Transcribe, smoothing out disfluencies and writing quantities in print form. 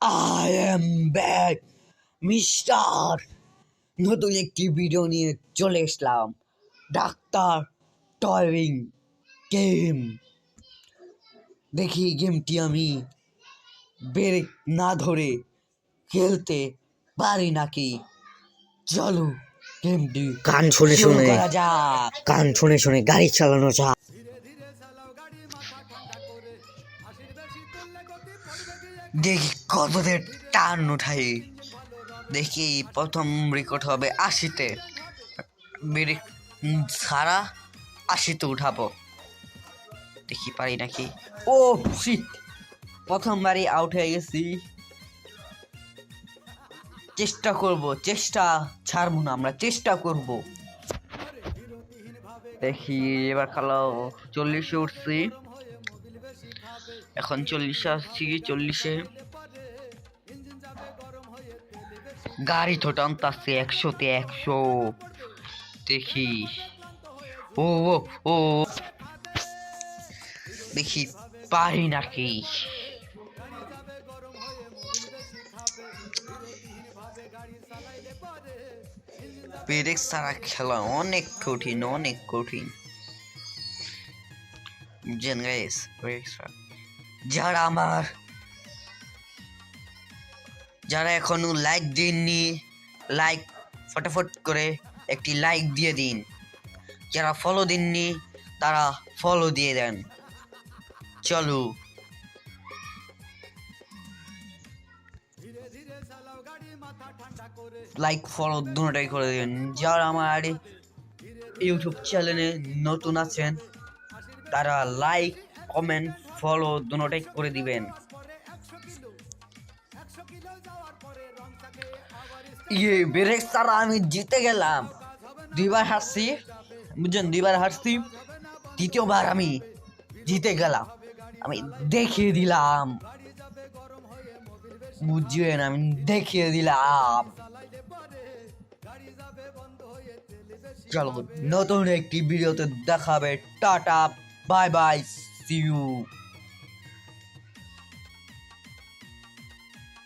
I am back, mister. নতুন একটি video নিয়ে চলে এসলাম। Doctor টয়িং game. দেখি গেমটি আমি ব্রেক না ধরে খেলতে পারি নাকি। চলো গেমটি গান শুনে শুরু শুনে করা যাক। গান শুনে শুনে গাড়ি চালানো যাক। দেখি কতদের টান উঠাই। দেখি প্রথম রেকর্ড হবে 80-তে, ব্রেক ছাড়া 80-তে উঠাবো। দেখি পারি নাকি। ও শিট, প্রথমবারই আউট হয়ে গেছি। চেষ্টা করব, চেষ্টা ছাড়বো না, আমরা চেষ্টা করব। দেখি এবার খেলো 40-এ উঠছি, এখন 40-এ আসছি। 40-এ গাড়ি তো টানতাছে 100-তে 100। দেখি ও ও ও দেখি পারি নাকি। ব্রেক ছাড়া খেলা অনেক কঠিন, অনেক কঠিন। বুঝছেন গাইস, ব্রেক ছাড়া যারা এখনো লাইক দেননি, লাইক ফটাফট করে একটি লাইক দিয়ে দিন। যারা ফলো দেননি তারা ফলো দিয়ে দেন। চলো লাইক ফলো দুটোটাই করে দিন। যারা আমার ইউটিউব চ্যানেলে নতুন আছেন তারা লাইক কমেন্ট ফলো দুটোটাই করে দিবেন। ব্রেক ছাড়া আমি জিতে গেলাম। 2বার হারছি, বুঝছেন, 2বার হারছি, তৃতীয়বার আমি জিতে গেলাম। আমি দেখিয়ে দিলাম, বুঝছেন, আমি দেখিয়ে দিলাম। চলো নতুন একটি ভিডিওতে দেখাবে। Tata, bye bye, see you.